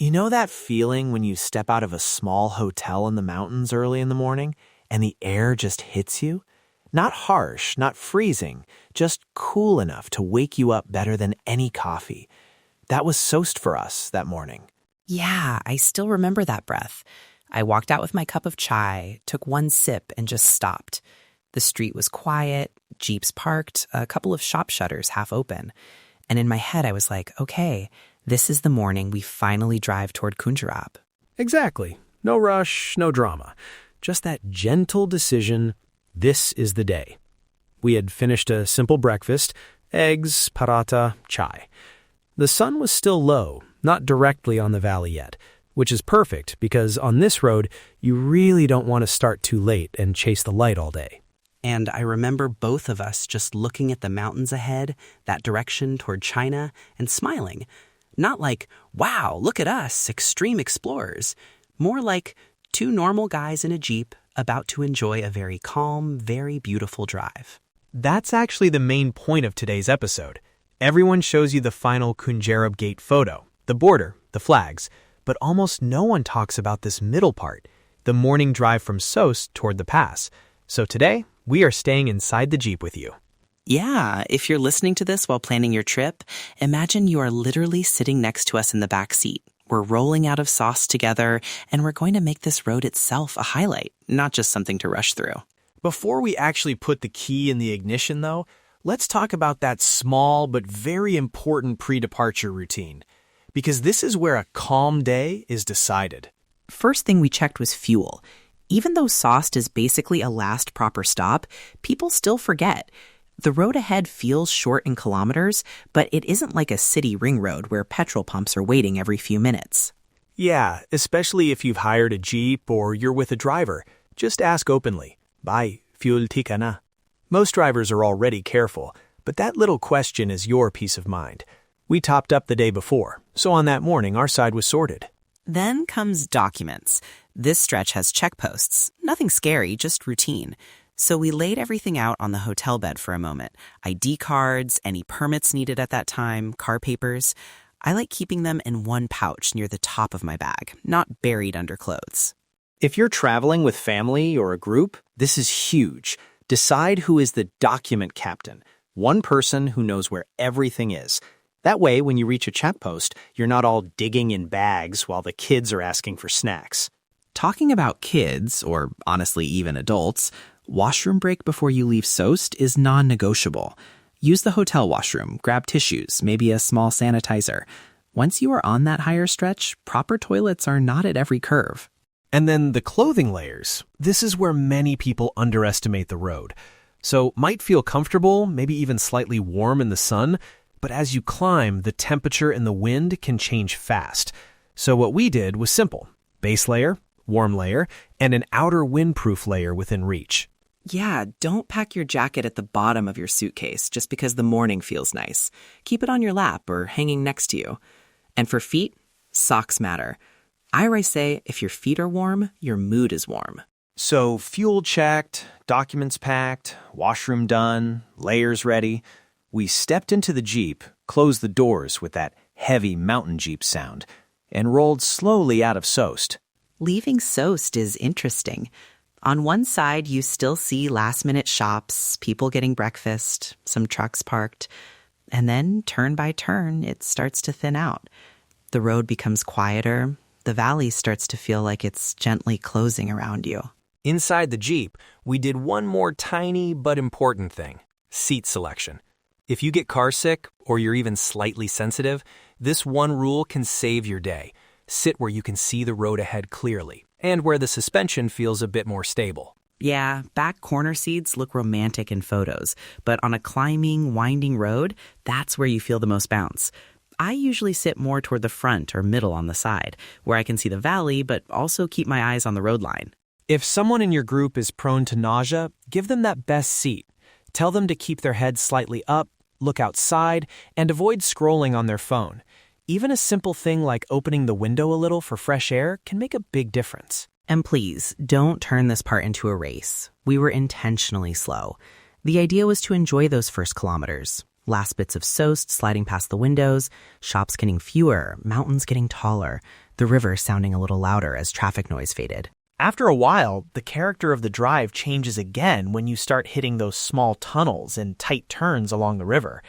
You know that feeling when you step out of a small hotel in the mountains early in the morning and the air just hits you? Not harsh, not freezing, just cool enough to wake you up better than any coffee. That was Sost for us that morning. Yeah, I still remember that breath. I walked out with my cup of chai, took one sip, and just stopped. The street was quiet, jeeps parked, a couple of shop shutters half open. And in my head, I was like, okay, this is the morning we finally drive toward Khunjerab. Exactly. No rush, no drama. Just that gentle decision, this is the day. We had finished a simple breakfast, eggs, paratha, chai. The sun was still low, not directly on the valley yet, which is perfect because on this road, you really don't want to start too late and chase the light all day. And I remember both of us just looking at the mountains ahead, that direction toward China, and smiling. Not like, wow, look at us, extreme explorers. More like two normal guys in a Jeep about to enjoy a very calm, very beautiful drive. That's actually the main point of today's episode. Everyone shows you the final Khunjerab gate photo, the border, the flags, but almost no one talks about this middle part, the morning drive from Sost toward the pass. So today, we are staying inside the Jeep with you. Yeah, if you're listening to this while planning your trip, imagine you are literally sitting next to us in the back seat. We're rolling out of Sost together, and we're going to make this road itself a highlight, not just something to rush through. Before we actually put the key in the ignition, though, let's talk about that small but very important pre-departure routine, because this is where a calm day is decided. First thing we checked was fuel. Even though Sost is basically a last proper stop, people still forget. The road ahead feels short in kilometers, but it isn't like a city ring road where petrol pumps are waiting every few minutes. Yeah, especially if you've hired a Jeep or you're with a driver. Just ask openly. Bhai, fuel thika na? Most drivers are already careful, but that little question is your peace of mind. We topped up the day before, so on that morning our side was sorted. Then comes documents. This stretch has checkposts. Nothing scary, just routine. So we laid everything out on the hotel bed for a moment. ID cards, any permits needed at that time, car papers. I like keeping them in one pouch near the top of my bag, not buried under clothes. If you're traveling with family or a group, this is huge. Decide who is the document captain, one person who knows where everything is. That way, when you reach a checkpost, you're not all digging in bags while the kids are asking for snacks. Talking about kids, or honestly even adults, washroom break before you leave Sost is non-negotiable. Use the hotel washroom, grab tissues, maybe a small sanitizer. Once you are on that higher stretch, proper toilets are not at every curve. And then the clothing layers. This is where many people underestimate the road. So might feel comfortable, maybe even slightly warm in the sun, but as you climb, the temperature and the wind can change fast. So what we did was simple. Base layer, warm layer, and an outer windproof layer within reach. Yeah, don't pack your jacket at the bottom of your suitcase just because the morning feels nice. Keep it on your lap or hanging next to you. And for feet, socks matter. I always say if your feet are warm, your mood is warm. So fuel checked, documents packed, washroom done, layers ready. We stepped into the Jeep, closed the doors with that heavy mountain Jeep sound, and rolled slowly out of Sost. Leaving Sost is interesting. On one side, you still see last-minute shops, people getting breakfast, some trucks parked. And then, turn by turn, it starts to thin out. The road becomes quieter. The valley starts to feel like it's gently closing around you. Inside the Jeep, we did one more tiny but important thing: seat selection. If you get car sick or you're even slightly sensitive, this one rule can save your day. Sit where you can see the road ahead clearly and where the suspension feels a bit more stable. Yeah, back corner seats look romantic in photos, but on a climbing, winding road, that's where you feel the most bounce. I usually sit more toward the front or middle on the side, where I can see the valley but also keep my eyes on the road line. If someone in your group is prone to nausea, give them that best seat. Tell them to keep their head slightly up, look outside, and avoid scrolling on their phone. Even a simple thing like opening the window a little for fresh air can make a big difference. And please, don't turn this part into a race. We were intentionally slow. The idea was to enjoy those first kilometers. Last bits of Sost sliding past the windows, shops getting fewer, mountains getting taller. the river sounding a little louder as traffic noise faded. After a while, the character of the drive changes again when you start hitting those small tunnels and tight turns along the river.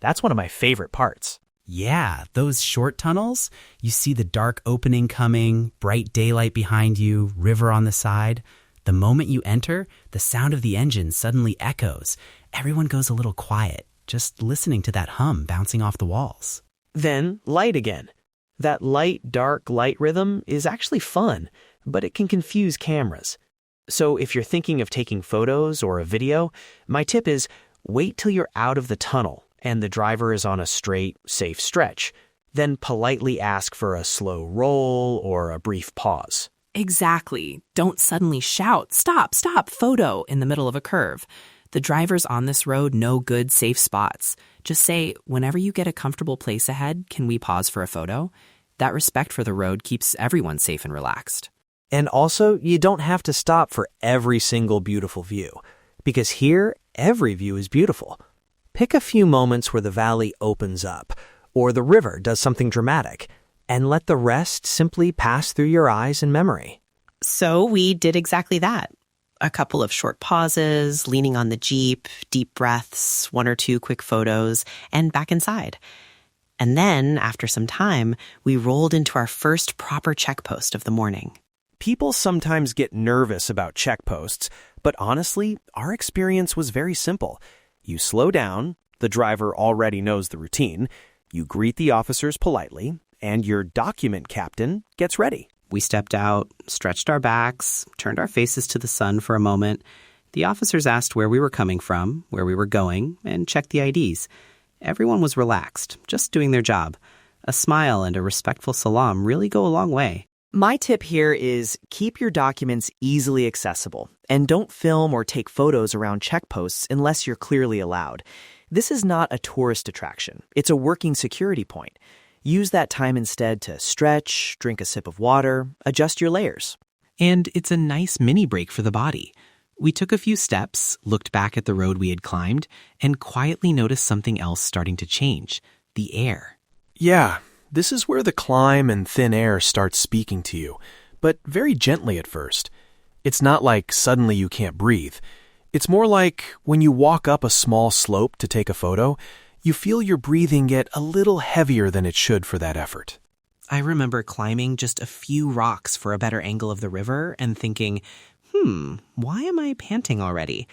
That's one of my favorite parts. Yeah, those short tunnels, you see the dark opening coming, bright daylight behind you, river on the side. The moment you enter, the sound of the engine suddenly echoes. Everyone goes a little quiet, just listening to that hum bouncing off the walls. Then, light again. That light, dark light rhythm is actually fun, but it can confuse cameras. So if you're thinking of taking photos or a video, my tip is wait till you're out of the tunnel and the driver is on a straight, safe stretch. Then politely ask for a slow roll or a brief pause. Exactly. Don't suddenly shout, "Stop, stop, photo," in the middle of a curve. The drivers on this road know good, safe spots. Just say, "Whenever you get a comfortable place ahead, can we pause for a photo?" That respect for the road keeps everyone safe and relaxed. And also, you don't have to stop for every single beautiful view, because here, every view is beautiful. Pick a few moments where the valley opens up, or the river does something dramatic, and let the rest simply pass through your eyes and memory. So we did exactly that. A couple of short pauses, leaning on the Jeep, deep breaths, one or two quick photos, and back inside. And then, after some time, we rolled into our first proper checkpost of the morning. People sometimes get nervous about checkposts, but honestly, our experience was very simple. You slow down, the driver already knows the routine, you greet the officers politely, and your document captain gets ready. We stepped out, stretched our backs, turned our faces to the sun for a moment. The officers asked where we were coming from, where we were going, and checked the IDs. Everyone was relaxed, just doing their job. A smile and a respectful salam really go a long way. My tip here is keep your documents easily accessible and don't film or take photos around checkposts unless you're clearly allowed. This is not a tourist attraction. It's a working security point. Use that time instead to stretch, drink a sip of water, adjust your layers. And it's a nice mini break for the body. We took a few steps, looked back at the road we had climbed, and quietly noticed something else starting to change: the air. Yeah, this is where the climb and thin air starts speaking to you, but very gently at first. It's not like suddenly you can't breathe. It's more like when you walk up a small slope to take a photo, you feel your breathing get a little heavier than it should for that effort. I remember climbing just a few rocks for a better angle of the river and thinking, why am I panting already?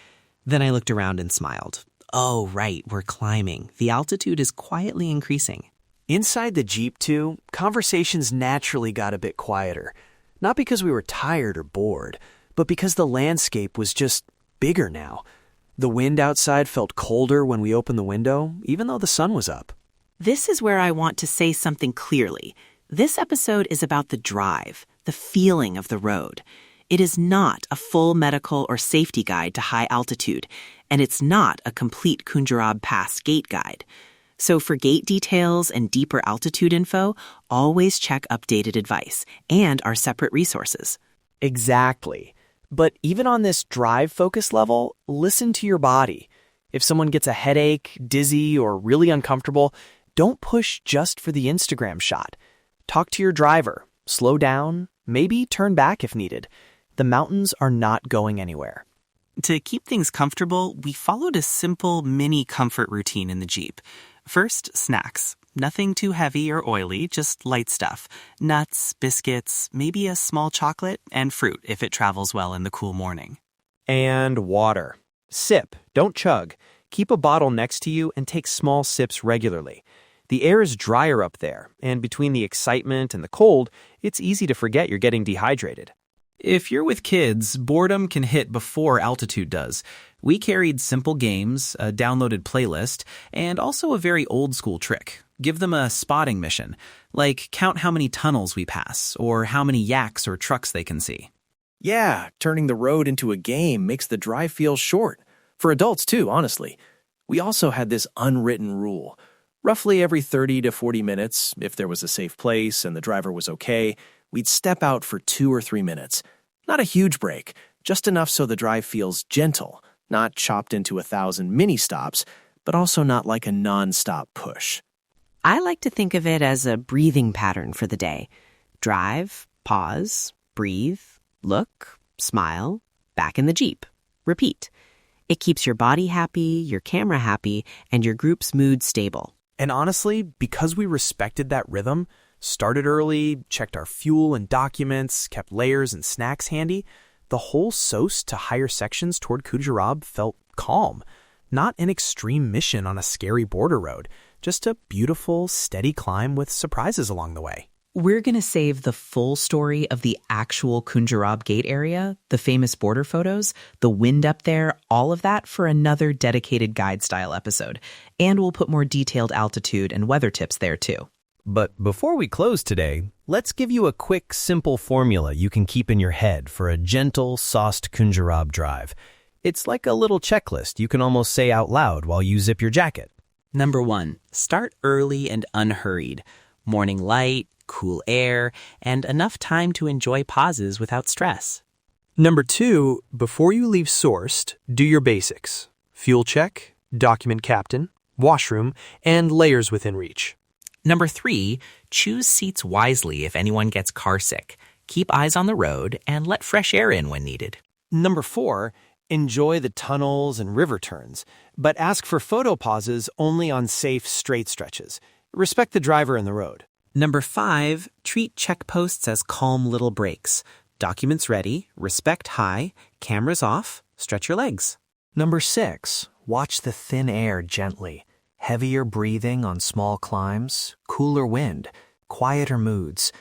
Then I looked around and smiled. Oh, right, we're climbing. The altitude is quietly increasing. Inside the Jeep, too, conversations naturally got a bit quieter. Not because we were tired or bored, but because the landscape was just bigger now. The wind outside felt colder when we opened the window, even though the sun was up. This is where I want to say something clearly. This episode is about the drive, the feeling of the road. It is not a full medical or safety guide to high altitude, and it's not a complete Khunjerab Pass gate guide. So for gate details and deeper altitude info, always check updated advice and our separate resources. Exactly. But even on this drive focus level, listen to your body. If someone gets a headache, dizzy, or really uncomfortable, don't push just for the Instagram shot. Talk to your driver, slow down, maybe turn back if needed. The mountains are not going anywhere. To keep things comfortable, we followed a simple mini comfort routine in the Jeep. First, snacks. Nothing too heavy or oily, just light stuff. Nuts, biscuits, maybe a small chocolate, and fruit if it travels well in the cool morning. And water. Sip, don't chug. Keep a bottle next to you and take small sips regularly. The air is drier up there, and between the excitement and the cold, it's easy to forget you're getting dehydrated. If you're with kids, boredom can hit before altitude does. We carried simple games, a downloaded playlist, and also a very old-school trick. Give them a spotting mission, like count how many tunnels we pass, or how many yaks or trucks they can see. Yeah, turning the road into a game makes the drive feel short. For adults too, honestly. We also had this unwritten rule. Roughly every 30 to 40 minutes, if there was a safe place and the driver was okay, we'd step out for 2 or 3 minutes. Not a huge break, just enough so the drive feels gentle, not chopped into 1,000 mini stops, but also not like a non-stop push. I like to think of it as a breathing pattern for the day. Drive, pause, breathe, look, smile, back in the Jeep. Repeat. It keeps your body happy, your camera happy, and your group's mood stable. And honestly, because we respected that rhythm, started early, checked our fuel and documents, kept layers and snacks handy, the whole Sost to higher sections toward Khunjerab felt calm. Not an extreme mission on a scary border road, just a beautiful, steady climb with surprises along the way. We're going to save the full story of the actual Khunjerab Gate area, the famous border photos, the wind up there, all of that for another dedicated guide-style episode. And we'll put more detailed altitude and weather tips there too. But before we close today, let's give you a quick, simple formula you can keep in your head for a gentle, Sost Khunjerab drive. It's like a little checklist you can almost say out loud while you zip your jacket. Number 1, start early and unhurried. Morning light, cool air, and enough time to enjoy pauses without stress. Number 2, before you leave Sost, do your basics. Fuel check, document captain, washroom, and layers within reach. Number 3, choose seats wisely if anyone gets carsick. Keep eyes on the road and let fresh air in when needed. Number 4, enjoy the tunnels and river turns, but ask for photo pauses only on safe, straight stretches. Respect the driver and the road. Number 5, treat checkposts as calm little breaks. Documents ready, respect high, cameras off, stretch your legs. Number 6, watch the thin air gently. Heavier breathing on small climbs, cooler wind, quieter moods.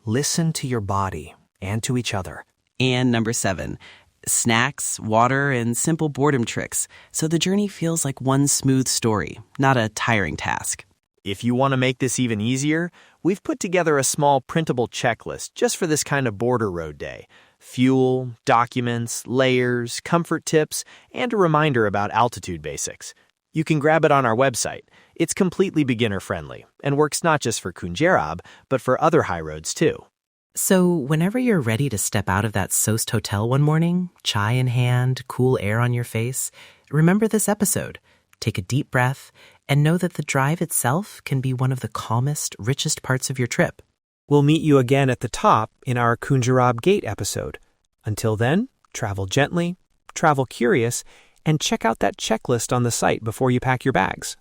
Listen to your body and to each other. And number 7, snacks, water, and simple boredom tricks, so the journey feels like one smooth story, not a tiring task. If you want to make this even easier, we've put together a small printable checklist just for this kind of border road day. Fuel, documents, layers, comfort tips, and a reminder about altitude basics. You can grab it on our website. It's completely beginner-friendly and works not just for Khunjerab, but for other high roads too. So whenever you're ready to step out of that Sost hotel one morning, chai in hand, cool air on your face, remember this episode. Take a deep breath and know that the drive itself can be one of the calmest, richest parts of your trip. We'll meet you again at the top in our Khunjerab Gate episode. Until then, travel gently, travel curious, and check out that checklist on the site before you pack your bags.